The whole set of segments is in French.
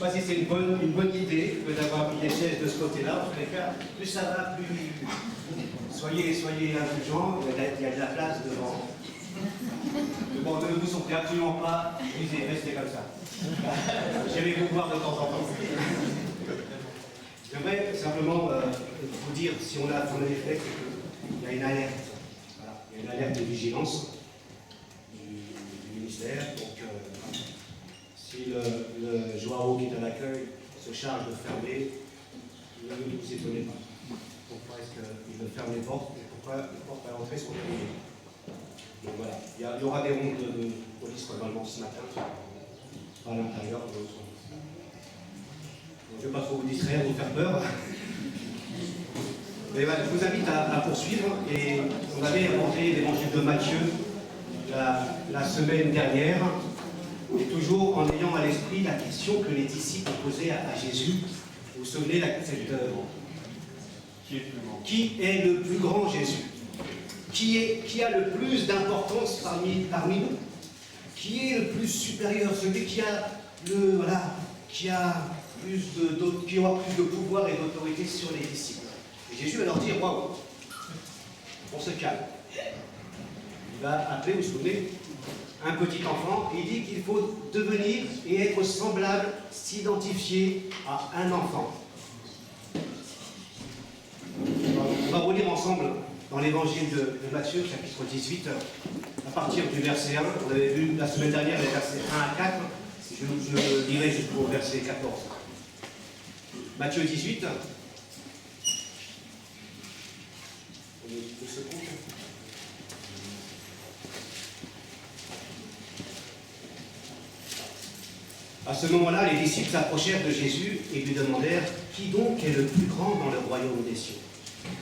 pas si c'est une bonne idée que d'avoir mis les chaises de ce côté-là. En tous les cas, plus ça va, plus soyez indulgents, il y a de la place devant. Mais bon, ne vous sentez absolument pas brisés, restez comme ça. Je vais vous voir de temps en temps. J'aimerais simplement vous dire, si on a des faits, qu'il y a une alerte. Voilà. Il y a une alerte de vigilance du ministère. Donc, si le Joao qui est à l'accueil se charge de fermer, ne vous étonnez pas. Pourquoi est-ce qu'il me ferme les portes et pourquoi les portes à l'entrée sont fermées? Donc voilà, il y aura des rondes de police probablement ce matin, pas à l'intérieur. Je ne vais pas trop vous distraire, vous faire peur. Mais voilà, je vous invite à poursuivre. Et on avait abordé l'évangile de Matthieu la semaine dernière, et toujours en ayant à l'esprit la question que les disciples posaient à Jésus. Vous vous souvenez de cette qui est le plus grand Jésus? Qui a le plus d'importance parmi nous? Qui est le plus supérieur? Celui qui a qui aura plus de pouvoir et d'autorité sur les disciples. Et Jésus va leur dire, waouh, on se calme. Il va appeler, vous vous souvenez, un petit enfant, et il dit qu'il faut devenir et être semblable, s'identifier à un enfant. On va relire ensemble dans l'évangile de Matthieu, chapitre 18, à partir du verset 1. On avait vu la semaine dernière les versets 1 à 4. Je lirai jusqu'au verset 14. Matthieu 18. À ce moment-là, les disciples s'approchèrent de Jésus et lui demandèrent « Qui donc est le plus grand dans le royaume des cieux ?»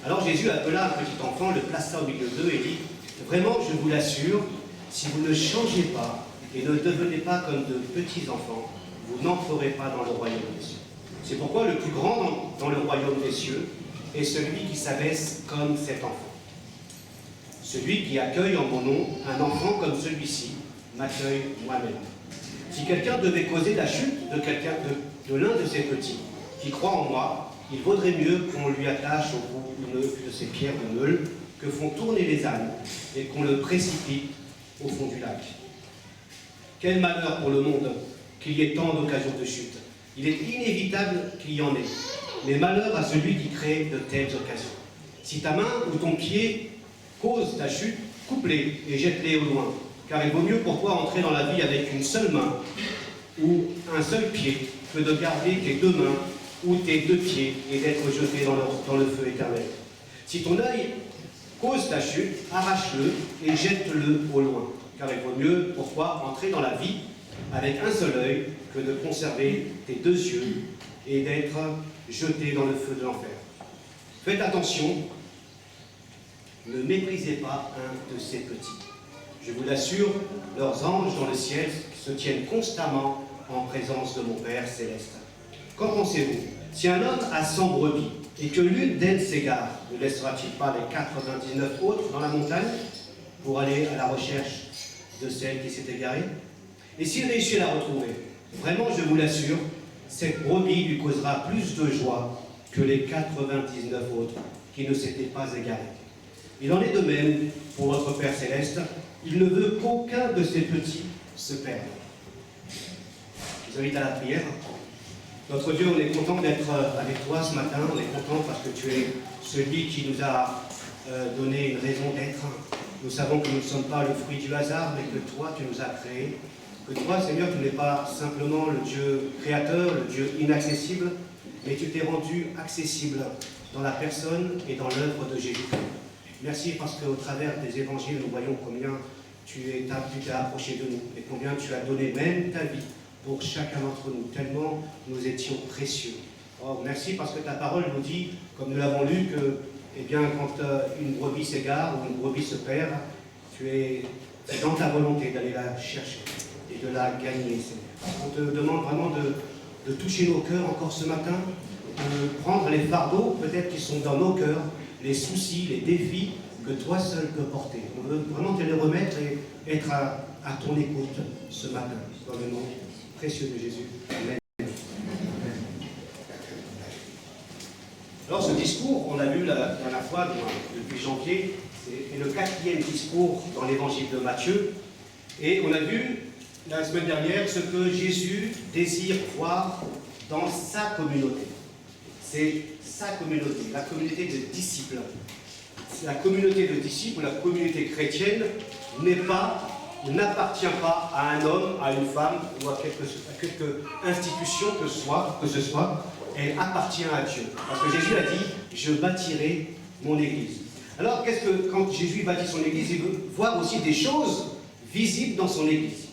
Alors Jésus appela un petit enfant, le plaça au milieu d'eux et dit « Vraiment, je vous l'assure, si vous ne changez pas et ne devenez pas comme de petits enfants, vous n'entrerez pas dans le royaume des cieux. C'est pourquoi le plus grand dans le royaume des cieux est celui qui s'abaisse comme cet enfant. Celui qui accueille en mon nom un enfant comme celui-ci m'accueille moi-même. Si quelqu'un devait causer la chute de l'un de ces petits qui croit en moi, il vaudrait mieux qu'on lui attache au bout de ces pierres de meule que font tourner les ânes et qu'on le précipite au fond du lac. Quel malheur pour le monde qu'il y ait tant d'occasions de chute. Il est inévitable qu'il y en ait, mais malheur à celui qui crée de telles occasions. Si ta main ou ton pied cause ta chute, coupe-les et jette-les au loin, car il vaut mieux pour toi entrer dans la vie avec une seule main ou un seul pied que de garder tes deux mains ou tes deux pieds et d'être jeté dans le feu éternel. Si ton œil cause ta chute, arrache-le et jette-le au loin, car il vaut mieux pour toi entrer dans la vie avec un seul œil que de conserver tes deux yeux et d'être jeté dans le feu de l'enfer. Faites attention, ne méprisez pas un de ces petits. Je vous l'assure, leurs anges dans le ciel se tiennent constamment en présence de mon Père céleste. Qu'en pensez-vous? Si un homme a 100 brebis et que l'une d'elles s'égare, ne laissera-t-il pas les 99 autres dans la montagne pour aller à la recherche de celle qui s'est égarée? Et s'il réussit à la retrouver, vraiment je vous l'assure, cette brebis lui causera plus de joie que les 99 autres qui ne s'étaient pas égarés. Il en est de même pour votre Père céleste, il ne veut qu'aucun de ces petits se perde. Je vous invite à la prière. Notre Dieu, on est content d'être avec toi ce matin, on est content parce que tu es celui qui nous a donné une raison d'être. Nous savons que nous ne sommes pas le fruit du hasard, mais que toi, tu nous as créés. Que toi, Seigneur, tu n'es pas simplement le Dieu créateur, le Dieu inaccessible, mais tu t'es rendu accessible dans la personne et dans l'œuvre de Jésus. Merci parce qu'au travers des évangiles, nous voyons combien tu t'es approché de nous et combien tu as donné même ta vie pour chacun d'entre nous, tellement nous étions précieux. Oh, merci parce que ta parole nous dit, comme nous l'avons lu, que eh bien, quand une brebis s'égare ou une brebis se perd, c'est dans ta volonté d'aller la chercher et de la gagner, Seigneur. On te demande vraiment de toucher nos cœurs encore ce matin, de prendre les fardeaux peut-être qui sont dans nos cœurs, les soucis, les défis que toi seul peux porter. On veut vraiment te les remettre et être à ton écoute ce matin, dans le nom précieux de Jésus. Amen. discours, on l'a vu la dernière fois, depuis janvier, c'est le 4e discours dans l'évangile de Matthieu. Et on a vu la semaine dernière ce que Jésus désire voir dans sa communauté. C'est sa communauté, la communauté de disciples. La communauté de disciples, la communauté chrétienne, n'appartient pas à un homme, à une femme ou à quelque institution que ce soit. Elle appartient à Dieu. Parce que Jésus a dit, je bâtirai mon église. Alors, quand Jésus bâtit son église, il veut voir aussi des choses visibles dans son église.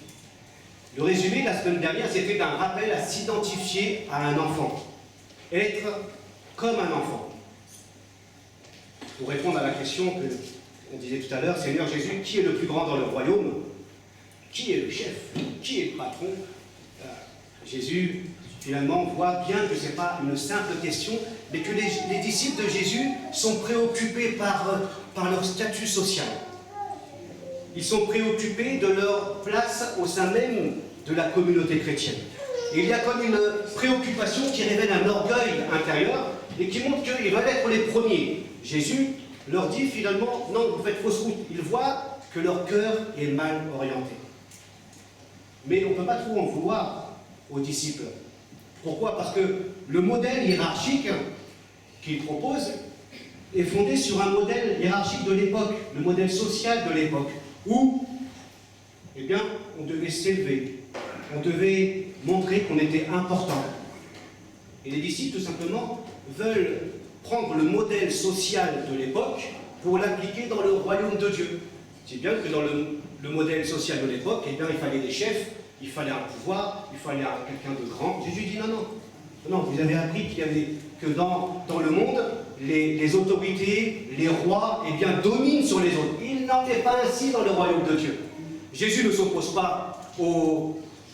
Le résumé de la semaine dernière, c'était un rappel à s'identifier à un enfant. Être comme un enfant. Pour répondre à la question qu'on disait tout à l'heure, Seigneur Jésus, qui est le plus grand dans le royaume? Qui est le chef? Qui est le patron? Jésus, finalement, voit bien que ce n'est pas une simple question, mais que les disciples de Jésus sont préoccupés par leur statut social. Ils sont préoccupés de leur place au sein même de la communauté chrétienne. Et il y a comme une préoccupation qui révèle un orgueil intérieur et qui montre qu'ils veulent être les premiers. Jésus leur dit finalement, non, vous faites fausse route. Ils voient que leur cœur est mal orienté. Mais on ne peut pas trop en vouloir aux disciples. Pourquoi? Parce que le modèle hiérarchique qu'il propose est fondé sur un modèle hiérarchique de l'époque, le modèle social de l'époque, où, eh bien, on devait s'élever, on devait montrer qu'on était important. Et les disciples, tout simplement, veulent prendre le modèle social de l'époque pour l'appliquer dans le royaume de Dieu. C'est bien que dans le modèle social de l'époque, eh bien, il fallait des chefs, il fallait un pouvoir, il fallait quelqu'un de grand. Jésus dit non, vous avez appris que dans le monde, les autorités, les rois, eh bien, dominent sur les autres. Il n'en est pas ainsi dans le royaume de Dieu. Jésus ne s'oppose pas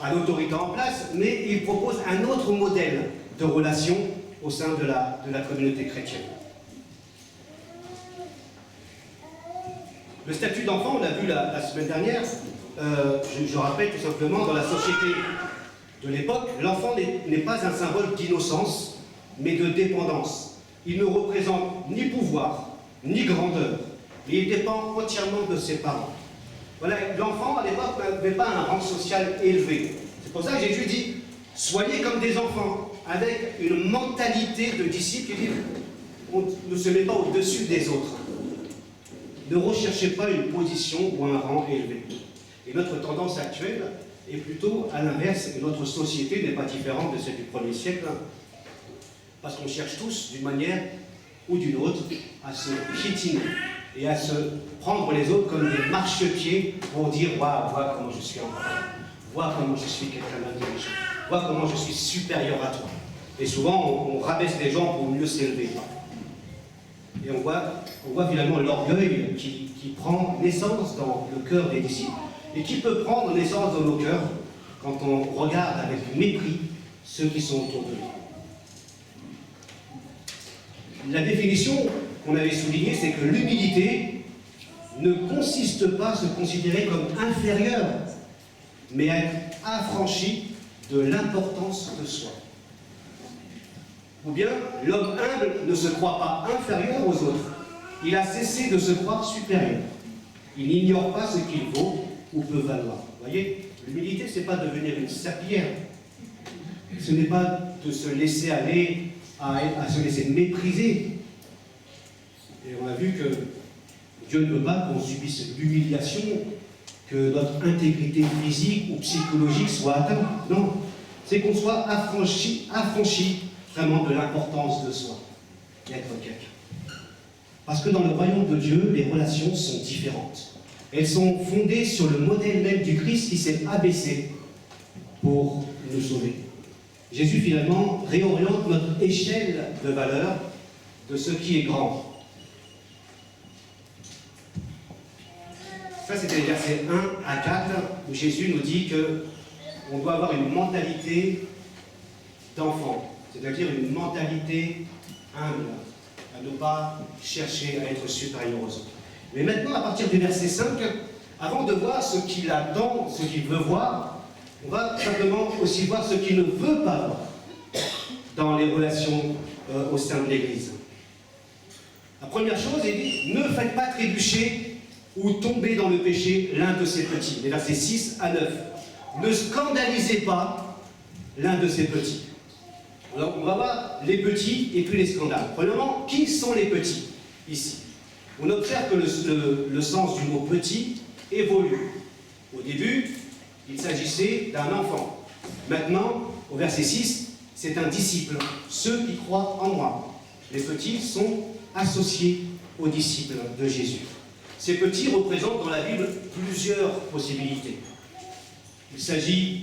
à l'autorité en place, mais il propose un autre modèle de relation au sein de la communauté chrétienne. Le statut d'enfant, on l'a vu la semaine dernière, je rappelle tout simplement, dans la société de l'époque, l'enfant n'est pas un symbole d'innocence, mais de dépendance. Il ne représente ni pouvoir, ni grandeur, mais il dépend entièrement de ses parents. Voilà, l'enfant, à l'époque, n'avait pas un rang social élevé. C'est pour ça que Jésus dit, soyez comme des enfants, avec une mentalité de disciple qui dit, on ne se met pas au-dessus des autres. Ne recherchez pas une position ou un rang élevé. Et notre tendance actuelle est plutôt à l'inverse, et notre société n'est pas différente de celle du 1er siècle, parce qu'on cherche tous, d'une manière ou d'une autre, à se piétiner et à se prendre les autres comme des marchepieds pour dire « Vois comment je suis important, vois comment je suis quelqu'un d'intelligent, vois comment je suis supérieur à toi ». Et souvent, on rabaisse les gens pour mieux s'élever. Et on voit finalement l'orgueil qui prend naissance dans le cœur des disciples et qui peut prendre naissance dans nos cœurs quand on regarde avec mépris ceux qui sont autour de nous. La définition qu'on avait soulignée, c'est que l'humilité ne consiste pas à se considérer comme inférieur, mais à être affranchi de l'importance de soi. Ou bien, l'homme humble ne se croit pas inférieur aux autres. Il a cessé de se croire supérieur. Il n'ignore pas ce qu'il vaut ou peut valoir. Vous voyez, l'humilité, ce n'est pas devenir une serpillière. Ce n'est pas de se laisser aller à se laisser mépriser. Et on a vu que Dieu ne veut pas qu'on subisse l'humiliation, que notre intégrité physique ou psychologique soit atteinte. Non, c'est qu'on soit affranchi vraiment de l'importance de soi, d'être quelqu'un. Parce que dans le royaume de Dieu, les relations sont différentes. Elles sont fondées sur le modèle même du Christ qui s'est abaissé pour nous sauver. Jésus, finalement, réoriente notre échelle de valeur de ce qui est grand. Ça, c'était les versets 1 à 4, où Jésus nous dit qu'on doit avoir une mentalité d'enfant, c'est-à-dire une mentalité humble, à ne pas chercher à être supérieur aux autres. Mais maintenant, à partir du verset 5, avant de voir ce qu'il attend, ce qu'il veut voir, on va simplement aussi voir ce qu'il ne veut pas voir dans les relations au sein de l'Église. La première chose, il dit, ne faites pas trébucher ou tomber dans le péché l'un de ces petits. Les versets 6 à 9. Ne scandalisez pas l'un de ces petits. Alors, on va voir les petits et puis les scandales. Premièrement, qui sont les petits ici? On observe que le sens du mot petit évolue. Au début, il s'agissait d'un enfant. Maintenant, au verset 6, c'est un disciple, ceux qui croient en moi. Les petits sont associés aux disciples de Jésus. Ces petits représentent dans la Bible plusieurs possibilités. Il s'agit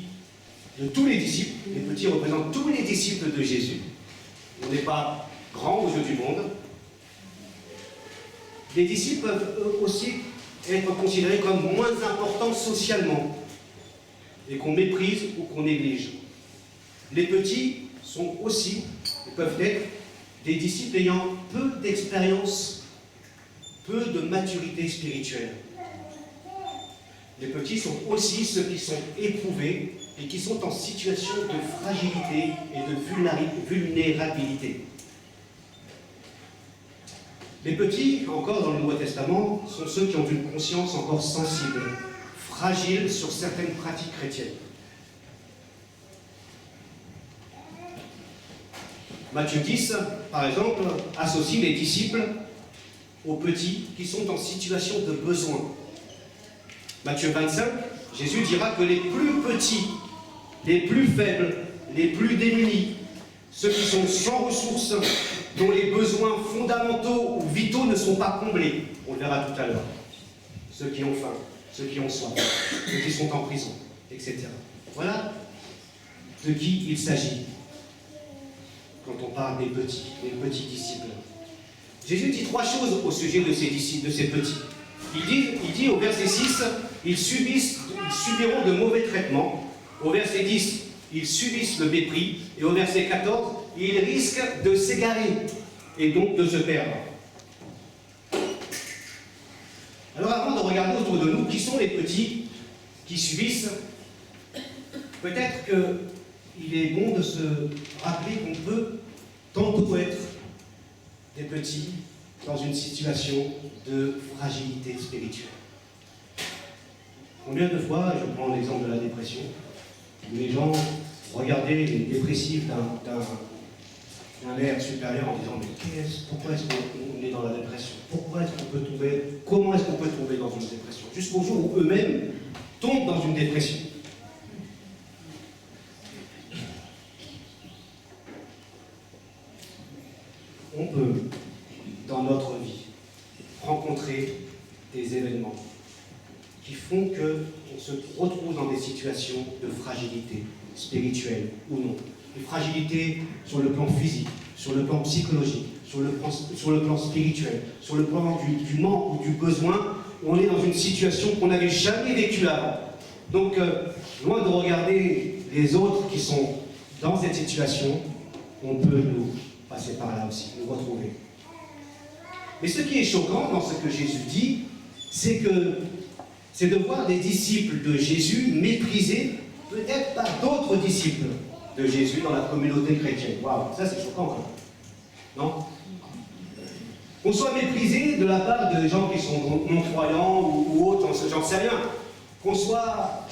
de tous les disciples. Les petits représentent tous les disciples de Jésus. On n'est pas grand aux yeux du monde. Les disciples peuvent eux aussi être considérés comme moins importants socialement et qu'on méprise ou qu'on néglige. Les petits sont aussi, peuvent être, des disciples ayant peu d'expérience, peu de maturité spirituelle. Les petits sont aussi ceux qui sont éprouvés et qui sont en situation de fragilité et de vulnérabilité. Les petits, encore dans le Nouveau Testament, sont ceux qui ont une conscience encore sensible, fragile sur certaines pratiques chrétiennes. Matthieu 10, par exemple, associe les disciples aux petits qui sont en situation de besoin. Matthieu 25, Jésus dira que les plus petits, les plus faibles, les plus démunis, ceux qui sont sans ressources, dont les besoins fondamentaux ou vitaux ne sont pas comblés, on le verra tout à l'heure, ceux qui ont faim, ceux qui ont soif, ceux qui sont en prison, etc. Voilà de qui il s'agit quand on parle des petits disciples. Jésus dit trois choses au sujet de ces disciples, de ces petits. Il dit au verset 6, ils subiront de mauvais traitements. Au verset 10, ils subissent le mépris. Et au verset 14, ils risquent de s'égarer et donc de se perdre. Alors avant de regarder autour de nous, qui sont les petits qui subissent, peut-être qu'il est bon de se rappeler qu'on peut tantôt être des petits dans une situation de fragilité spirituelle. Combien de fois, je prends l'exemple de la dépression, où les gens regardaient les dépressifs d'un air supérieur en disant mais pourquoi est-ce qu'on est dans la dépression? Pourquoi est-ce qu'on peut tomber? Comment est-ce qu'on peut tomber dans une dépression? Jusqu'au jour où eux-mêmes tombent dans une dépression. On peut, dans notre vie, rencontrer des événements qui font qu'on se retrouve dans des situations de fragilité, spirituelle ou non. Des fragilités sur le plan physique, sur le plan psychologique, sur le plan spirituel, sur le plan du manque ou du besoin, où on est dans une situation qu'on n'avait jamais vécue avant. Donc, loin de regarder les autres qui sont dans cette situation, on peut nous passer par là aussi, nous retrouver. Mais ce qui est choquant dans ce que Jésus dit, c'est de voir des disciples de Jésus méprisés peut-être par d'autres disciples de Jésus dans la communauté chrétienne. Waouh, ça c'est choquant quand même. Non? Qu'on soit méprisé de la part de gens qui sont non-croyants ou autres, j'en sais rien. Qu'on soit,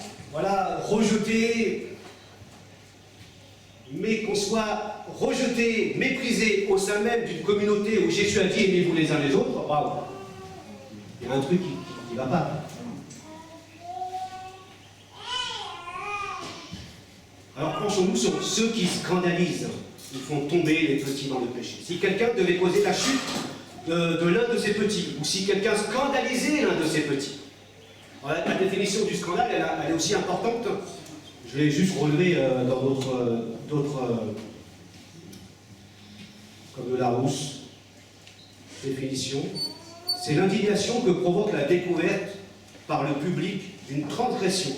rejeté, mais qu'on soit rejeté, méprisé au sein même d'une communauté où Jésus a dit aimez-vous les uns les autres, waouh, il y a un truc qui ne va pas. Alors penchons-nous sur ceux qui scandalisent, qui font tomber les petits dans le péché. Si quelqu'un devait causer la chute de l'un de ces petits, ou si quelqu'un scandalisait l'un de ces petits, alors, la définition du scandale, elle est aussi importante. Je l'ai juste relevé dans d'autres comme de Larousse, définition. C'est l'indignation que provoque la découverte par le public d'une transgression.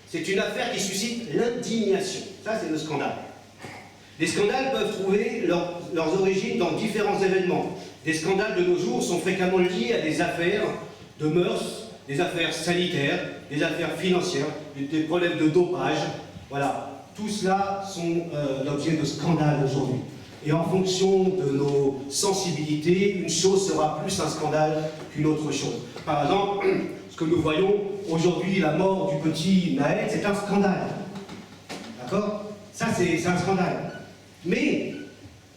C'est une affaire qui suscite l'indignation. Ça, c'est le scandale. Les scandales peuvent trouver leurs origines dans différents événements. Des scandales de nos jours sont fréquemment liés à des affaires de mœurs, des affaires sanitaires, des affaires financières, des problèmes de dopage. Voilà, tout cela sont l'objet de scandales aujourd'hui. Et en fonction de nos sensibilités, une chose sera plus un scandale qu'une autre chose. Par exemple, ce que nous voyons aujourd'hui, la mort du petit Naël, c'est un scandale. D'accord? Ça, c'est un scandale. Mais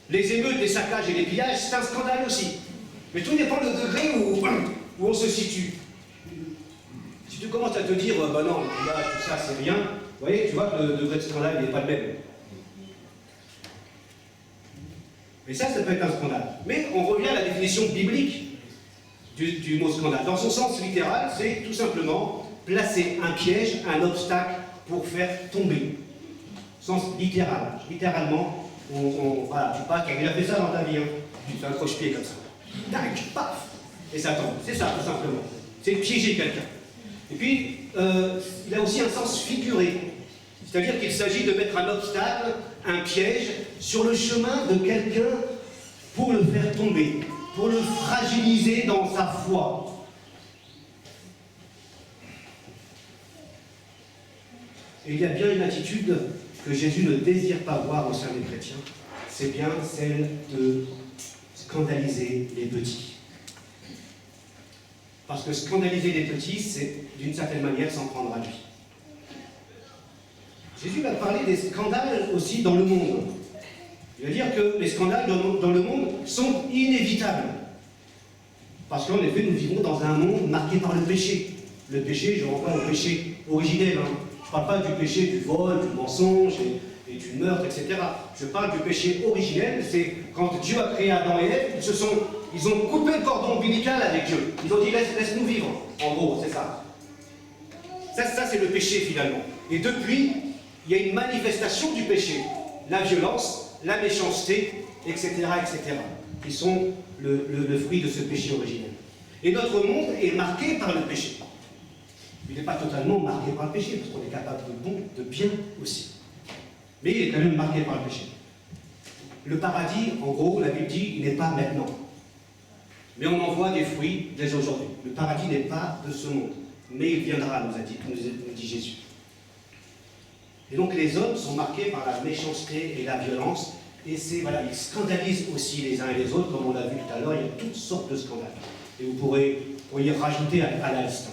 les émeutes, les saccages et les pillages, c'est un scandale aussi. Mais tout dépend du degré où on se situe. Si tu commences à te dire, bah non, le pillage, tout ça, c'est rien, vous voyez, tu vois que le degré de scandale n'est pas le même. Et ça peut être un scandale. Mais on revient à la définition biblique du mot scandale. Dans son sens littéral, c'est tout simplement placer un piège, un obstacle pour faire tomber. Sens littéral. Littéralement, voilà, tu passes, tu as déjà fait ça dans ta vie, hein. Tu fais un croche-pied comme ça. Tac, paf, et ça tombe. C'est ça, tout simplement. C'est piéger quelqu'un. Et puis, il a aussi un sens figuré. C'est-à-dire qu'il s'agit de mettre un obstacle, un piège, sur le chemin de quelqu'un pour le faire tomber, pour le fragiliser dans sa foi. Et il y a bien une attitude que Jésus ne désire pas voir au sein des chrétiens, c'est bien celle de scandaliser les petits. Parce que scandaliser les petits, c'est d'une certaine manière s'en prendre à lui. Jésus va parler des scandales aussi dans le monde. Il va dire que les scandales dans le monde sont inévitables. Parce qu'en effet, nous vivons dans un monde marqué par le péché. Le péché, je renvoie au péché originel. Hein. Je ne parle pas du péché du vol, du mensonge et du meurtre, etc. Je parle du péché originel, c'est quand Dieu a créé Adam et Ève, ils ont coupé le cordon ombilical avec Dieu. Ils ont dit laisse-nous vivre. En gros, c'est ça. Ça c'est le péché finalement. Et depuis, il y a une manifestation du péché. La violence, la méchanceté, etc., etc. qui sont le fruit de ce péché originel. Et notre monde est marqué par le péché. Il n'est pas totalement marqué par le péché, parce qu'on est capable de bon, de bien aussi. Mais il est quand même marqué par le péché. Le paradis, en gros, la Bible dit, il n'est pas maintenant. Mais on en voit des fruits dès aujourd'hui. Le paradis n'est pas de ce monde. Mais il viendra, nous dit Jésus. Et donc les hommes sont marqués par la méchanceté et la violence. Et voilà, ils scandalisent aussi les uns et les autres, comme on l'a vu tout à l'heure, il y a toutes sortes de scandales. Et vous pourriez rajouter à la liste.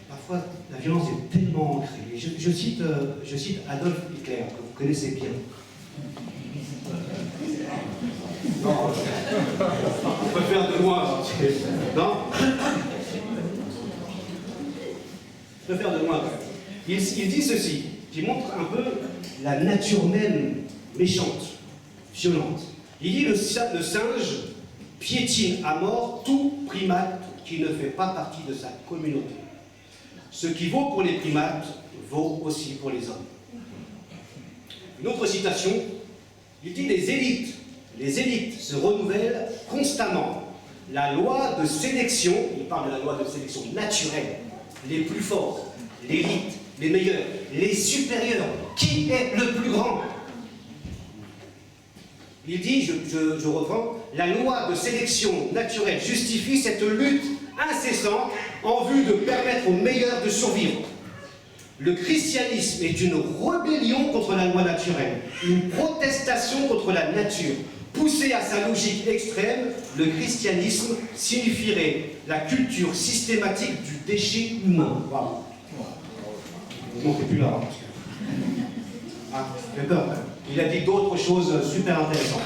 Parfois, la violence est tellement ancrée. Et je cite Adolf Hitler, que vous connaissez bien. Non, on peut faire de moi. Non, je peux faire de moi. Il dit ceci, qui montre un peu la nature même méchante, violente. Il dit le singe piétine à mort tout primate qui ne fait pas partie de sa communauté. Ce qui vaut pour les primates vaut aussi pour les hommes. Une autre citation, il dit les élites se renouvellent constamment. La loi de sélection, il parle de la loi de sélection naturelle, les plus forts, l'élite, les meilleurs, les supérieurs, qui est le plus grand? Il dit, je reprends, la loi de sélection naturelle justifie cette lutte incessante en vue de permettre aux meilleurs de survivre. Le christianisme est une rébellion contre la loi naturelle, une protestation contre la nature. Poussé à sa logique extrême, le christianisme signifierait la culture systématique du déchet humain. Wow. Vous ne montez plus là. Ah, j'ai peur. Il a dit d'autres choses super intéressantes.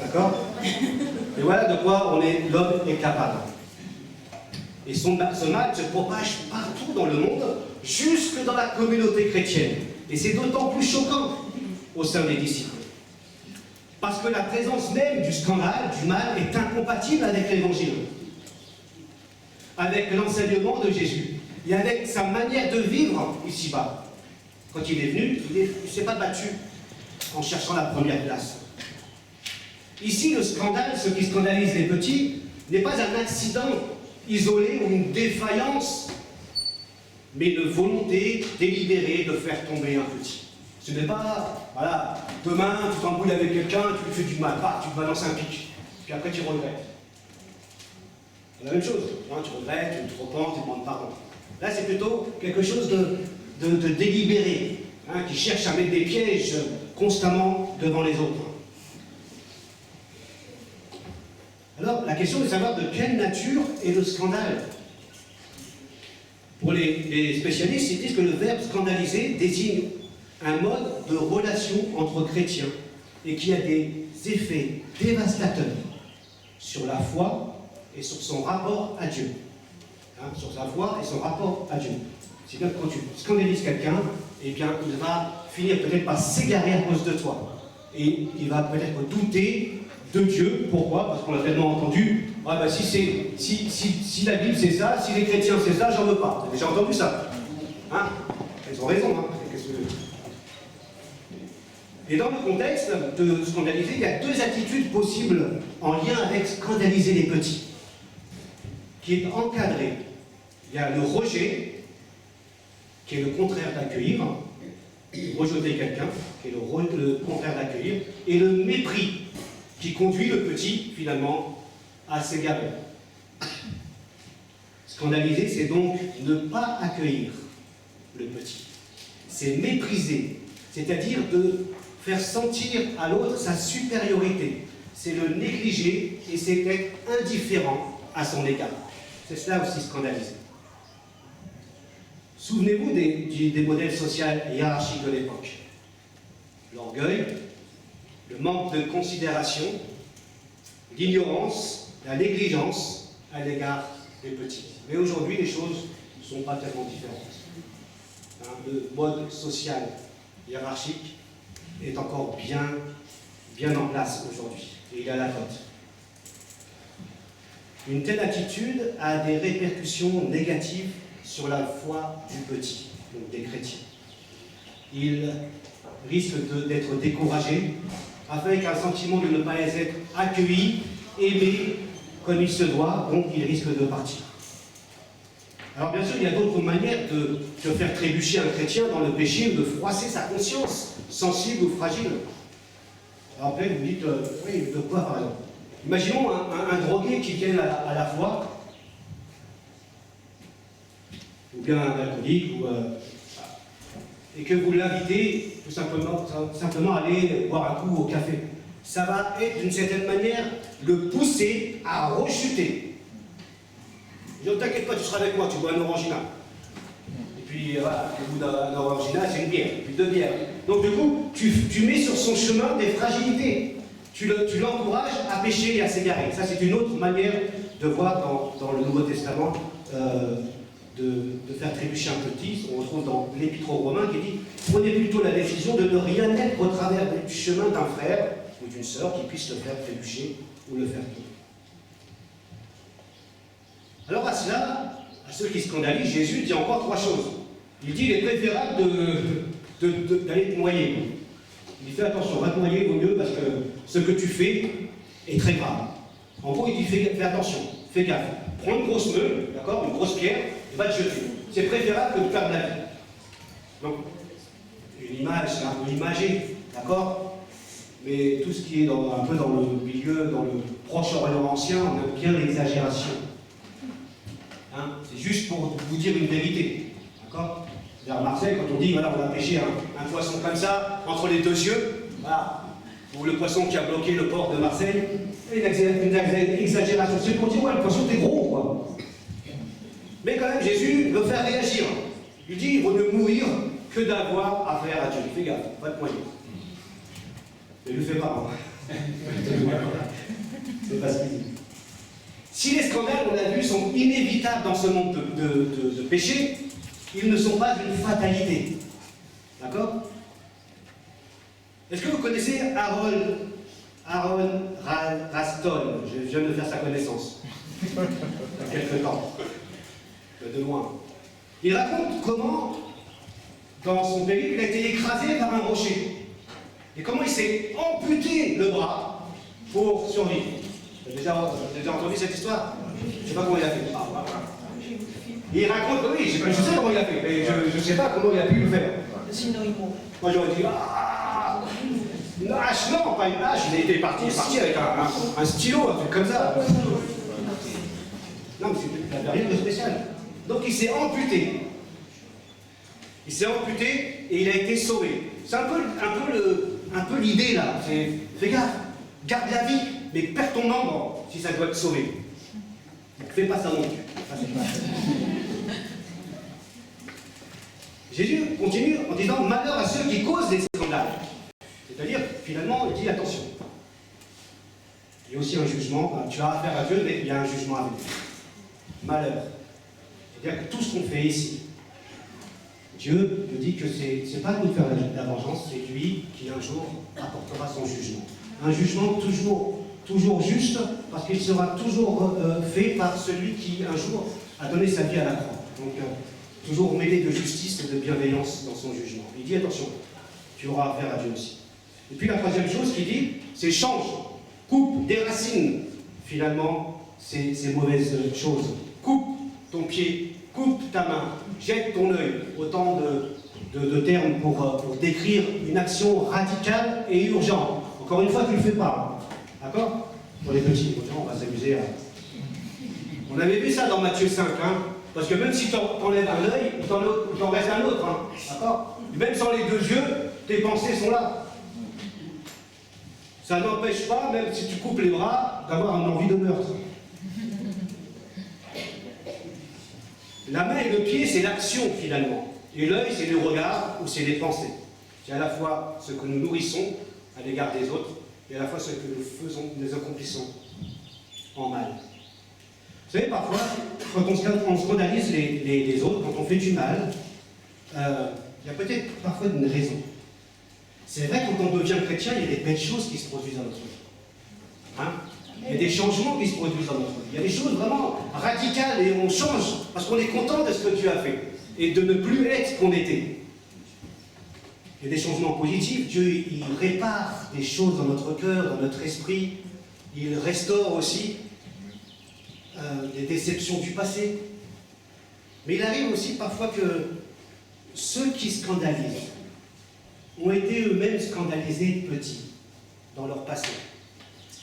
D'accord? Et voilà de quoi l'homme est capable. Et ce mal se propage partout dans le monde, jusque dans la communauté chrétienne. Et c'est d'autant plus choquant au sein des disciples. Parce que la présence même du scandale, du mal, est incompatible avec l'évangile. Avec l'enseignement de Jésus. Et avec sa manière de vivre ici-bas. Quand il est venu, il ne s'est pas battu en cherchant la première place. Ici, le scandale, ce qui scandalise les petits, n'est pas un accident isolé ou une défaillance, mais une volonté délibérée de faire tomber un petit. Ce n'est pas, voilà, demain tu t'embrouilles avec quelqu'un, tu lui fais du mal, bah, tu te balances un pic, puis après tu regrettes. C'est la même chose, hein, tu regrettes, tu te repens, tu demandes pardon. Là c'est plutôt quelque chose de délibéré, hein, qui cherche à mettre des pièges constamment devant les autres. Alors, la question est de savoir de quelle nature est le scandale. Pour les spécialistes, ils disent que le verbe scandaliser désigne un mode de relation entre chrétiens et qui a des effets dévastateurs sur la foi et sur son rapport à Dieu. Hein, sur sa foi et son rapport à Dieu. C'est-à-dire que quand tu scandalises quelqu'un, eh bien, il va finir peut-être par s'égarer à cause de toi. Et il va peut-être douter de Dieu. Pourquoi? Parce qu'on a tellement entendu, ah ben si la Bible c'est ça, si les chrétiens c'est ça, j'en veux pas. Vous avez déjà entendu ça? Hein? Elles ont raison. Hein? Et dans le contexte de scandaliser, il y a deux attitudes possibles en lien avec scandaliser les petits, qui est encadré. Il y a le rejet, qui est le contraire d'accueillir, rejeter quelqu'un, qui est le contraire d'accueillir, et le mépris, qui conduit le petit, finalement, à s'égarer. Scandaliser, c'est donc ne pas accueillir le petit. C'est mépriser, c'est-à-dire de faire sentir à l'autre sa supériorité. C'est le négliger et c'est être indifférent à son égard. C'est cela aussi scandaliser. Souvenez-vous des modèles sociaux hiérarchiques de l'époque. L'orgueil, le manque de considération, l'ignorance, la négligence à l'égard des petits. Mais aujourd'hui, les choses ne sont pas tellement différentes. Hein, le mode social hiérarchique est encore bien en place aujourd'hui. Et il est à la cote. Une telle attitude a des répercussions négatives sur la foi du petit, donc des chrétiens. Il risque d'être découragé, avec un sentiment de ne pas être accueilli, aimé comme il se doit, donc il risque de partir. Alors bien sûr, il y a d'autres manières de faire trébucher un chrétien dans le péché ou de froisser sa conscience, sensible ou fragile. Alors après, vous dites, oui, de quoi par exemple? Imaginons un drogué qui vient à la foi, ou bien un alcoolique, et que vous l'invitez tout simplement à aller boire un coup au café. Ça va être d'une certaine manière le pousser à rechuter. Je dis, t'inquiète pas, tu seras avec moi, tu bois un orangina. Et puis, voilà, au bout d'un orangina, c'est une bière, et puis deux bières. Donc du coup, tu mets sur son chemin des fragilités. Tu l'encourages à pécher et à s'égarer. Ça, c'est une autre manière de voir dans le Nouveau Testament de faire trébucher un petit. On retrouve dans l'Épître aux Romains qui dit « Prenez plutôt la décision de ne rien être au travers du chemin d'un frère ou d'une sœur qui puisse le faire trébucher ou le faire tomber. » Alors à cela, à ceux qui scandalisent, Jésus dit encore trois choses. Il dit « Il est préférable d'aller te noyer. » Il dit « Fais attention, va te noyer, vaut mieux parce que ce que tu fais est très grave. » En gros, il dit « Fais attention, fais gaffe. Prends une grosse meule, d'accord, une grosse pierre, et va te jeter. C'est préférable que de perdre la vie. » Donc, une image, c'est un peu imagé, d'accord? Mais tout ce qui est un peu dans le milieu, dans le Proche-Orient ancien, on aime bien l'exagération. Hein, c'est juste pour vous dire une vérité, d'accord? À Marseille, quand on dit, voilà, on a pêché un poisson comme ça, entre les deux yeux, voilà, ou le poisson qui a bloqué le port de Marseille, une exagération. C'est pour dire, ouais, le poisson, t'es gros, quoi. Mais quand même, Jésus veut faire réagir. Il dit, il vaut mieux mourir que d'avoir affaire à Dieu. Fais gaffe, va te noyer. Mais ne le fais pas, hein. C'est pas ce qu'il dit. Si les scandales, on l'a vu, sont inévitables dans ce monde de péché, ils ne sont pas une fatalité. D'accord? Est-ce que vous connaissez Aaron Raston? Je viens de faire sa connaissance. Il y a quelque temps. De loin. Il raconte comment, dans son périple, il a été écrasé par un rocher. Et comment il s'est amputé le bras pour survivre. Vous avez déjà entendu cette histoire? Je ne sais pas comment il a fait. Et il raconte, oui, je sais comment il a fait, mais je ne sais pas comment il a pu le faire. Sinon il mourrait. Moi j'aurais dit, une hache, non, pas une hache, il est parti avec un stylo, un truc comme ça. Non, mais il n'avait rien de spécial. Donc il s'est amputé. Il s'est amputé et il a été sauvé. C'est un peu l'idée là. C'est, fais gaffe, garde la vie, mais perds ton membre si ça doit te sauver. Fais pas ça non plus. Ça, c'est pas... Jésus continue en disant malheur à ceux qui causent des scandales. C'est-à-dire, finalement, il dit attention. Il y a aussi un jugement. Tu as affaire à Dieu, mais il y a un jugement à venir. Malheur. C'est-à-dire que tout ce qu'on fait ici, Dieu nous dit que c'est pas nous de faire la vengeance, c'est lui qui un jour apportera son jugement. Un jugement toujours juste, parce qu'il sera toujours fait par celui qui un jour a donné sa vie à la croix. Donc, toujours mêlé de justice et de bienveillance dans son jugement. Il dit attention, tu auras affaire à Dieu aussi. Et puis la troisième chose qu'il dit, c'est change, coupe, déracine finalement ces mauvaises choses. Coupe ton pied, coupe ta main, jette ton œil. Autant de termes pour décrire une action radicale et urgente. Encore une fois, tu ne le fais pas. D'accord? Pour les petits, on va s'amuser à... On avait vu ça dans Matthieu 5, hein? Parce que même si tu enlèves un œil, il t'en reste un autre. Hein, d'accord? Même sans les deux yeux, tes pensées sont là. Ça n'empêche pas, même si tu coupes les bras, d'avoir une envie de meurtre. La main et le pied, c'est l'action finalement. Et l'œil, c'est le regard ou c'est les pensées. C'est à la fois ce que nous nourrissons à l'égard des autres et à la fois ce que nous accomplissons en mal. Vous savez, parfois, quand on scandalise les autres, quand on fait du mal, il y a peut-être parfois une raison. C'est vrai, quand on devient chrétien, il y a des belles choses qui se produisent dans notre vie. Hein? Il y a des changements qui se produisent dans notre vie. Il y a des choses vraiment radicales et on change parce qu'on est content de ce que Dieu a fait et de ne plus être ce qu'on était. Il y a des changements positifs. Dieu, il répare des choses dans notre cœur, dans notre esprit. Il restaure aussi des déceptions du passé. Mais il arrive aussi parfois que ceux qui scandalisent ont été eux-mêmes scandalisés petits dans leur passé.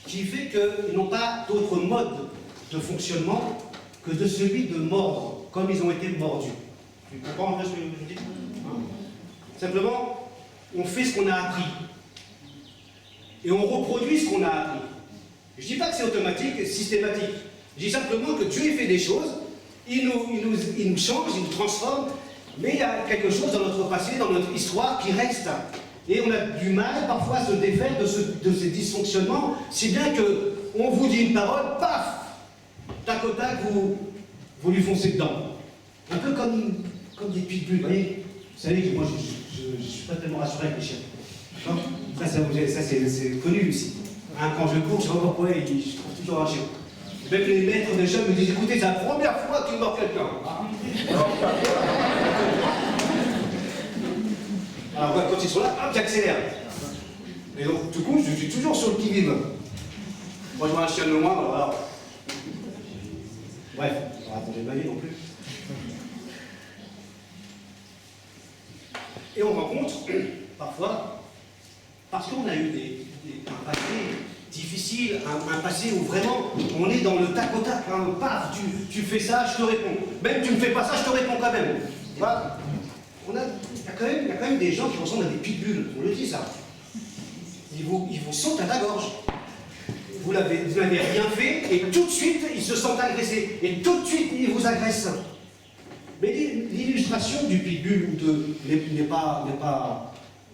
Qui fait qu'ils n'ont pas d'autre mode de fonctionnement que de celui de mordre, comme ils ont été mordus. Tu comprends un peu ce que je dis? Simplement, on fait ce qu'on a appris. Et on reproduit ce qu'on a appris. Je ne dis pas que c'est automatique, systématique. Je dis simplement que Dieu fait des choses, il nous change, il nous transforme, mais il y a quelque chose dans notre passé, dans notre histoire qui reste. Et on a du mal parfois à se défaire de ces dysfonctionnements, si bien qu'on vous dit une parole, paf, tac au tac, vous lui foncez dedans. Un peu comme des pitbulls, vous voyez. Vous savez que moi, je ne suis pas tellement rassuré avec les chiens. D'accord? Ça c'est connu ici. Hein, quand je cours, je ne sais pas pourquoi, je trouve toujours un chien. Même les maîtres de chiens me disent, écoutez, c'est la première fois qu'il mord quelqu'un. Alors quand ils sont là, hop, j'accélère. Et donc, du coup, je suis toujours sur le qui-vive. Moi, je vois un chien de loin, alors... Bref, on va raconter ma vie non plus. Et on rencontre, parfois, parce qu'on a eu un passé difficile, un passé où vraiment on est dans le tac au tac, hein, paf, tu fais ça, je te réponds. Même tu ne fais pas ça, je te réponds quand même. Voilà. Il y a quand même des gens qui ressemblent à des pitbulls, on le dit ça. Ils vous sautent à la gorge. Vous n'avez rien fait et tout de suite ils se sentent agressés. Et tout de suite ils vous agressent. Mais l'illustration du pitbull n'est pas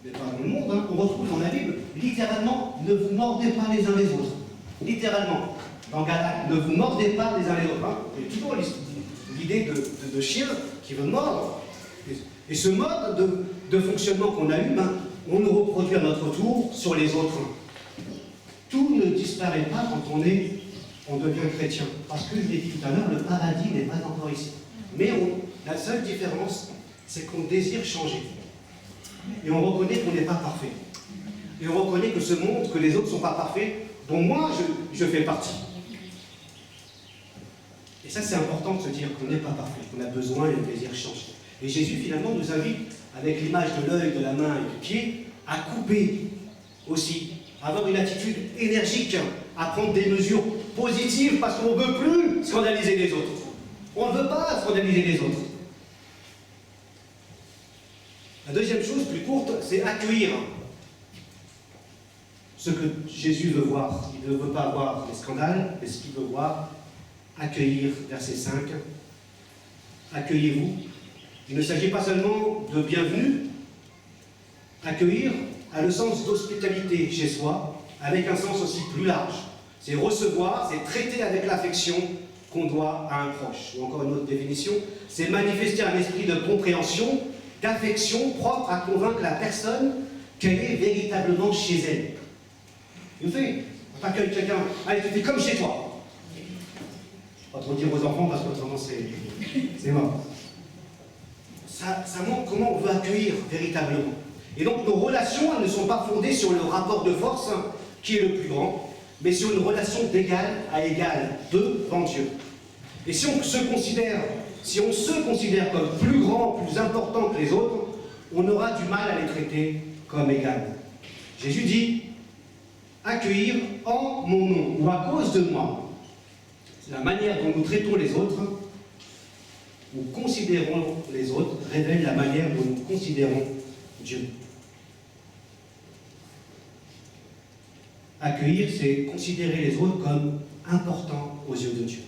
dans le monde, hein. On retrouve dans la Bible, littéralement, ne vous mordez pas les uns les autres. Littéralement. Dans Galates, ne vous mordez pas les uns les autres. Hein. Il y a toujours l'idée de chien qui veut mordre. Et ce mode de fonctionnement qu'on a eu, on le reproduit à notre tour sur les autres. Tout ne disparaît pas quand on devient chrétien. Parce que je l'ai dit tout à l'heure, le paradis n'est pas encore ici. Mais la seule différence, c'est qu'on désire changer. Et on reconnaît qu'on n'est pas parfait. Et on reconnaît que ce monde, que les autres ne sont pas parfaits, dont moi, je fais partie. Et ça, c'est important de se dire qu'on n'est pas parfait, qu'on a besoin et le désir change. Et Jésus, finalement, nous invite, avec l'image de l'œil, de la main et du pied, à couper aussi, à avoir une attitude énergique, à prendre des mesures positives, parce qu'on ne veut plus scandaliser les autres. On ne veut pas scandaliser les autres. La deuxième chose, plus courte, c'est accueillir ce que Jésus veut voir. Il ne veut pas voir les scandales, mais ce qu'il veut voir, accueillir, verset 5. Accueillez-vous. Il ne s'agit pas seulement de bienvenue. Accueillir a le sens d'hospitalité chez soi, avec un sens aussi plus large. C'est recevoir, c'est traiter avec l'affection qu'on doit à un proche. Ou encore une autre définition, c'est manifester un esprit de compréhension, d'affection propre à convaincre la personne qu'elle est véritablement chez elle. Vous savez, on accueille quelqu'un, allez, tu fais comme chez toi. Pas trop dire aux enfants parce qu'autrement c'est mort. Ça montre comment on veut accueillir véritablement. Et donc nos relations, elles ne sont pas fondées sur le rapport de force qui est le plus grand, mais sur une relation d'égal à égal devant Dieu. Et si on se considère comme plus grand, plus important que les autres, on aura du mal à les traiter comme égales. Jésus dit accueillir en mon nom ou à cause de moi. La manière dont nous traitons les autres ou considérons les autres révèle la manière dont nous considérons Dieu. Accueillir, c'est considérer les autres comme importants aux yeux de Dieu.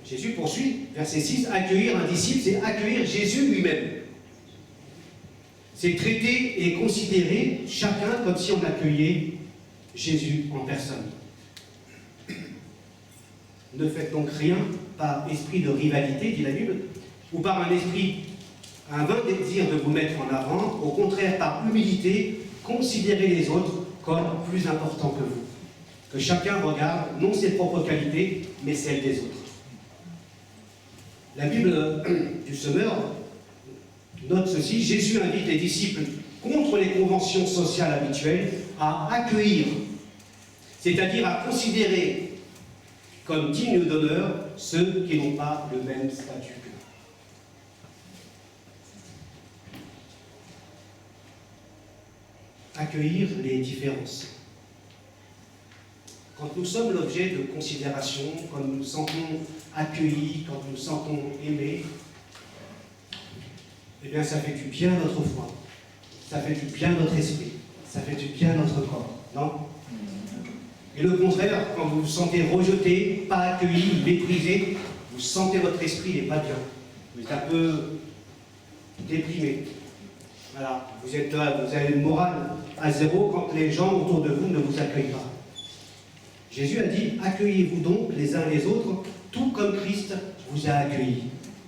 Jésus poursuit, verset 6, accueillir un disciple, c'est accueillir Jésus lui-même. C'est traiter et considérer chacun comme si on accueillait Jésus en personne. Ne faites donc rien par esprit de rivalité, dit la Bible, ou par un vain désir de vous mettre en avant. Au contraire, par humilité, considérez les autres comme plus importants que vous. Que chacun regarde non ses propres qualités, mais celles des autres. La Bible du Semeur note ceci, Jésus invite les disciples contre les conventions sociales habituelles à accueillir, c'est-à-dire à considérer comme dignes d'honneur ceux qui n'ont pas le même statut qu'eux. Accueillir les différences. Quand nous sommes l'objet de considération, quand nous nous sentons accueillis, quand nous nous sentons aimés, eh bien ça fait du bien à notre foi, ça fait du bien à notre esprit, ça fait du bien à notre corps, non? Et le contraire, quand vous vous sentez rejeté, pas accueilli, méprisé, vous sentez votre esprit n'est pas bien, vous êtes un peu déprimé. Voilà, vous avez une morale à zéro quand les gens autour de vous ne vous accueillent pas. Jésus a dit, accueillez-vous donc les uns les autres, tout comme Christ vous a accueillis.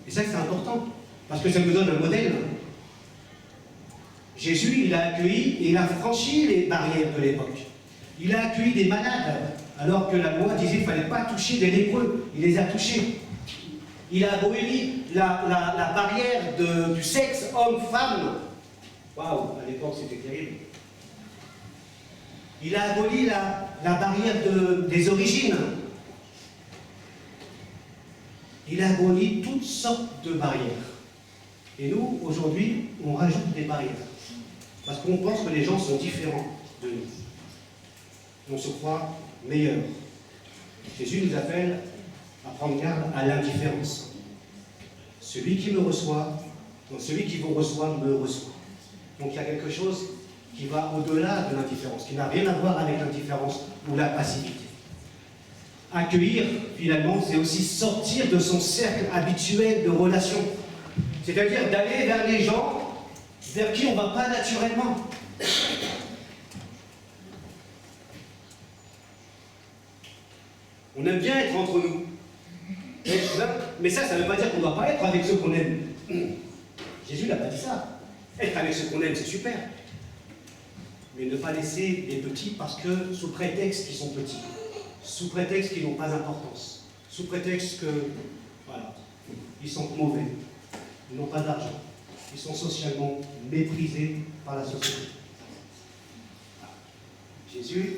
Et ça, c'est important, parce que ça nous donne un modèle. Jésus, il a accueilli et il a franchi les barrières de l'époque. Il a accueilli des malades, alors que la loi disait qu'il ne fallait pas toucher des lépreux. Il les a touchés. Il a aboli la barrière du sexe homme-femme. Waouh, à l'époque, c'était terrible. Il a aboli la barrière des origines. Il a aboli toutes sortes de barrières. Et nous, aujourd'hui, on rajoute des barrières. Parce qu'on pense que les gens sont différents de nous. On se croit meilleurs. Jésus nous appelle à prendre garde à l'indifférence. Celui qui me reçoit, donc celui qui vous reçoit, me reçoit. Donc il y a quelque chose qui va au-delà de l'indifférence, qui n'a rien à voir avec l'indifférence ou la passivité. Accueillir, finalement, c'est aussi sortir de son cercle habituel de relations. C'est-à-dire d'aller vers les gens vers qui on ne va pas naturellement. On aime bien être entre nous. Mais ça ne veut pas dire qu'on ne doit pas être avec ceux qu'on aime. Jésus n'a pas dit ça. Être avec ceux qu'on aime, c'est super. Mais ne pas laisser les petits parce que, sous prétexte qu'ils sont petits, sous prétexte qu'ils n'ont pas d'importance, sous prétexte que, voilà, ils sont mauvais, ils n'ont pas d'argent, ils sont socialement méprisés par la société. Jésus,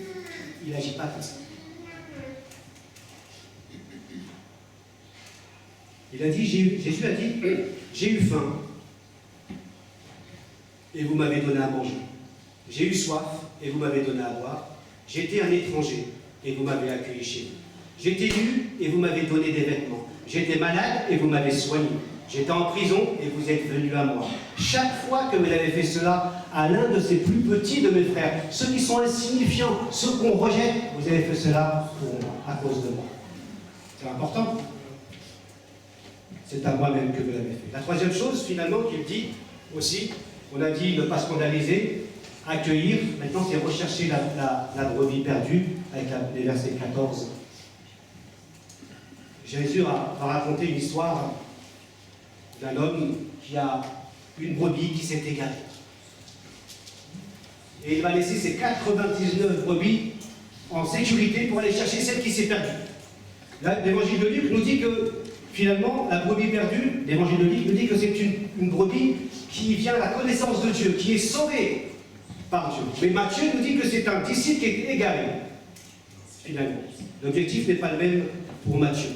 il n'agit pas comme ça. Jésus a dit, j'ai eu faim et vous m'avez donné à manger. J'ai eu soif et vous m'avez donné à boire. J'étais un étranger et vous m'avez accueilli chez vous. J'étais nu et vous m'avez donné des vêtements. J'étais malade et vous m'avez soigné. J'étais en prison et vous êtes venus à moi. chaque fois que vous avez fait cela à l'un de ces plus petits de mes frères, ceux qui sont insignifiants, ceux qu'on rejette, vous avez fait cela pour moi, à cause de moi. C'est important. C'est à moi-même que vous l'avez fait. La troisième chose, finalement, qu'il dit aussi, on a dit ne pas scandaliser, accueillir, maintenant c'est rechercher la brebis perdue, avec les versets 14. Jésus va raconter une histoire d'un homme qui a une brebis qui s'est égarée. Et il va laisser ses 99 brebis en sécurité pour aller chercher celle qui s'est perdue. Là, l'évangile de Luc nous dit que finalement, la brebis perdue, l'évangile de Luc nous dit que c'est une brebis qui vient à la connaissance de Dieu, qui est sauvée par Dieu. Mais Matthieu nous dit que c'est un disciple qui est égaré, finalement. L'objectif n'est pas le même pour Matthieu.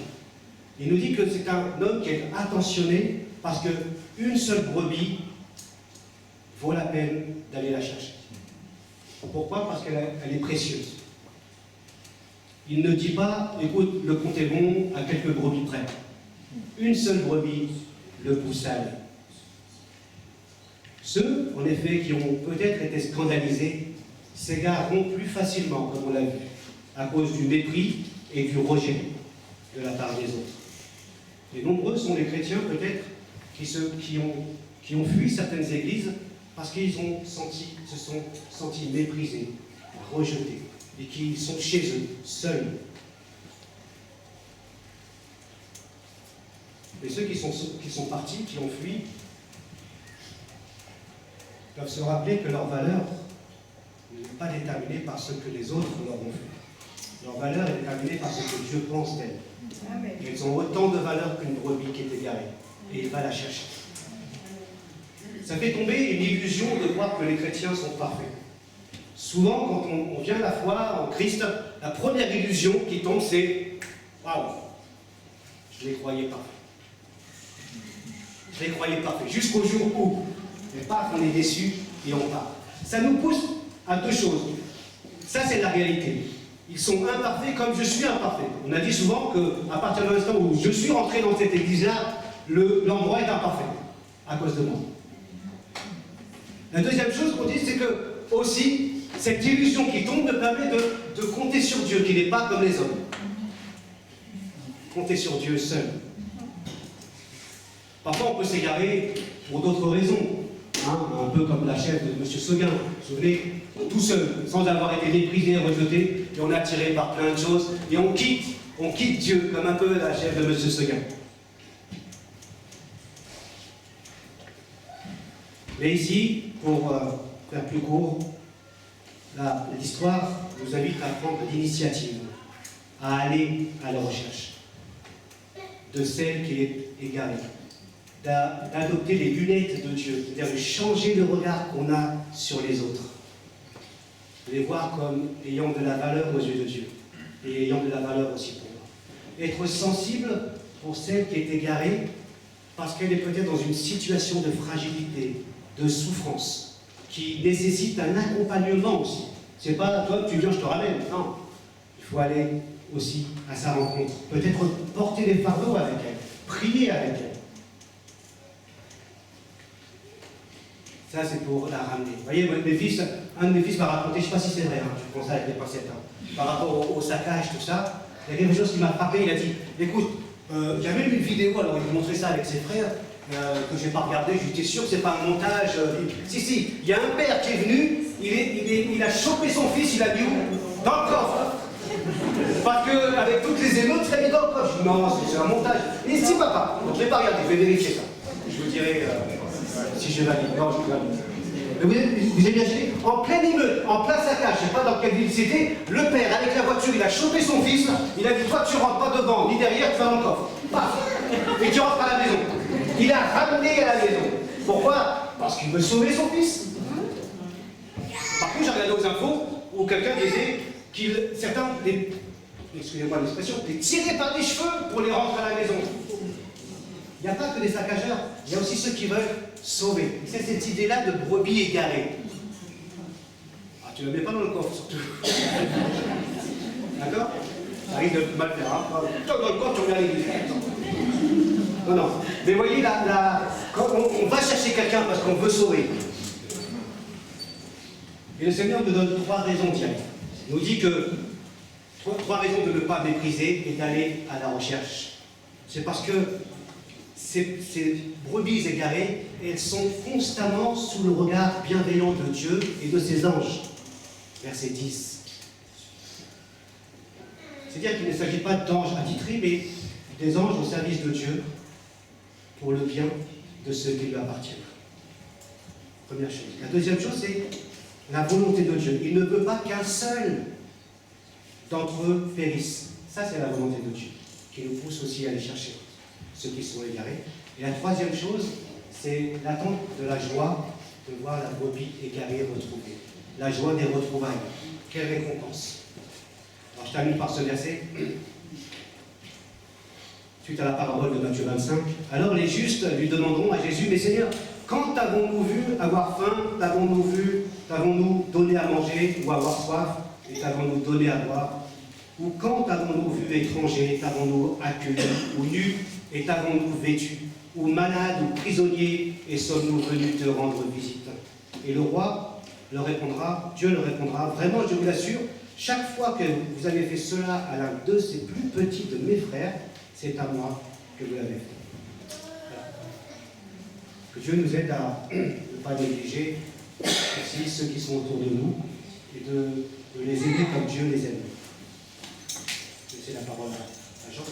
Il nous dit que c'est un homme qui est attentionné parce qu'une seule brebis vaut la peine d'aller la chercher. Pourquoi? Parce qu'elle est précieuse. Il ne dit pas, écoute, le compte est bon à quelques brebis près. Une seule brebis le pousse à aller. Ceux, en effet, qui ont peut-être été scandalisés, s'égareront plus facilement, comme on l'a vu, à cause du mépris et du rejet de la part des autres. Et nombreux sont les chrétiens, peut-être, qui ont fui certaines églises parce qu'ils se sont sentis méprisés, rejetés, et qui sont chez eux, seuls. Mais ceux qui sont partis, qui ont fui, doivent se rappeler que leur valeur n'est pas déterminée par ce que les autres leur ont fait. Leur valeur est déterminée par ce que Dieu pense d'elles. Et elles ont autant de valeur qu'une brebis qui est égarée. Et il va la chercher. Ça fait tomber une illusion de croire que les chrétiens sont parfaits. Souvent, quand on vient à la foi en Christ, la première illusion qui tombe, c'est « Waouh, je les croyais parfaits. Je les croyais parfaits. » Jusqu'au jour où, mais pas qu'on est déçu et on part. Ça nous pousse à deux choses. Ça, c'est la réalité. Ils sont imparfaits comme je suis imparfait. On a dit souvent qu'à partir de l'instant où je suis rentré dans cette église-là, l'endroit est imparfait, à cause de moi. La deuxième chose qu'on dit, c'est que, aussi, cette illusion qui tombe me permet de compter sur Dieu, qui n'est pas comme les hommes. Compter sur Dieu seul. Parfois, on peut s'égarer pour d'autres raisons. Un peu comme la chef de M. Seguin, vous vous souvenez, tout seul, sans avoir été méprisé et rejeté, et on est attiré par plein de choses, et on quitte Dieu, comme un peu la chef de M. Seguin. Mais ici, pour faire plus court, l'histoire nous invite à prendre l'initiative, à aller à la recherche de celle qui est égarée, d'adopter les lunettes de Dieu, c'est-à-dire de changer le regard qu'on a sur les autres, de les voir comme ayant de la valeur aux yeux de Dieu, et ayant de la valeur aussi pour moi. Être sensible pour celle qui est égarée, parce qu'elle est peut-être dans une situation de fragilité, de souffrance, qui nécessite un accompagnement aussi. C'est pas toi, tu viens, je te ramène. Non. Il faut aller aussi à sa rencontre. Peut-être porter les fardeaux avec elle, prier avec elle. Ça, c'est pour la ramener. Vous voyez, un de mes fils m'a raconté, je ne sais pas si c'est vrai, je prends ça avec les pincettes, par rapport au saccage, tout ça. Il y a quelque chose qui m'a frappé, il a dit, écoute, j'avais vu une vidéo, alors il me montrait ça avec ses frères, que je n'ai pas regardé, j'étais sûr que c'est pas un montage. Si, il y a un père qui est venu, il a chopé son fils, il l'a mis où? Dans le coffre. Parce qu'avec toutes les émeutes, il l'a mis dans le coffre. Je dis, non, c'est un montage. Il dit, si papa, donc je ne l'ai pas regardé, je vais vérifier ça. Je vous dirai si je valide. Non, je valide. Mais vous imaginez, en pleine émeute, en plein saccage, je ne sais pas dans quelle ville c'était, le père, avec la voiture, il a chopé son fils, il a dit, toi tu rentres pas devant, ni derrière, tu vas dans le coffre. Paf. Et tu rentres à la maison. Il a ramené à la maison. Pourquoi? Parce qu'il veut sauver son fils. Par contre, j'ai regardé aux infos où quelqu'un disait certains, excusez-moi l'expression, les tiraient par les cheveux pour les rentrer à la maison. Il n'y a pas que des saccageurs, il y a aussi ceux qui veulent sauver. C'est cette idée-là de brebis égarée. Ah, tu ne le mets pas dans le coffre, surtout. D'accord? Ça risque de mal faire, hein? Toi, dans le coffre, tu regardes l'église. Non, non. Mais voyez, quand on va chercher quelqu'un parce qu'on veut sauver. Et le Seigneur nous donne 3 raisons d'y aller. Il nous dit que 3 raisons de ne pas mépriser et d'aller à la recherche. C'est parce que ces brebis égarées, elles sont constamment sous le regard bienveillant de Dieu et de ses anges. Verset 10. C'est-à-dire qu'il ne s'agit pas d'anges attitrés, mais des anges au service de Dieu pour le bien de ceux qui lui appartiennent. Première chose. La deuxième chose, c'est la volonté de Dieu. Il ne veut pas qu'un seul d'entre eux périsse. Ça, c'est la volonté de Dieu, qui nous pousse aussi à aller chercher ceux qui sont égarés. Et la troisième chose, c'est l'attente de la joie de voir la brebis égarée retrouvée. La joie des retrouvailles. Quelle récompense! Alors, je termine par ce verset. Suite à la parabole de Matthieu 25. Alors les justes lui demanderont à Jésus, mais Seigneur, quand t'avons-nous vu avoir faim, t'avons-nous donné à manger ou avoir soif, et t'avons-nous donné à boire? Ou quand t'avons-nous vu étranger, t'avons-nous accueilli, ou nu, et t'avons-nous vêtu, ou malade, ou prisonnier, et sommes-nous venus te rendre visite? Et le roi leur répondra, Dieu leur répondra, vraiment je vous l'assure, chaque fois que vous avez fait cela à l'un de ces plus petits de mes frères, c'est à moi que vous l'avez fait. Voilà. Que Dieu nous aide à ne pas négliger aussi ceux qui sont autour de nous et de les aider comme Dieu les aime. C'est la parole à Jean.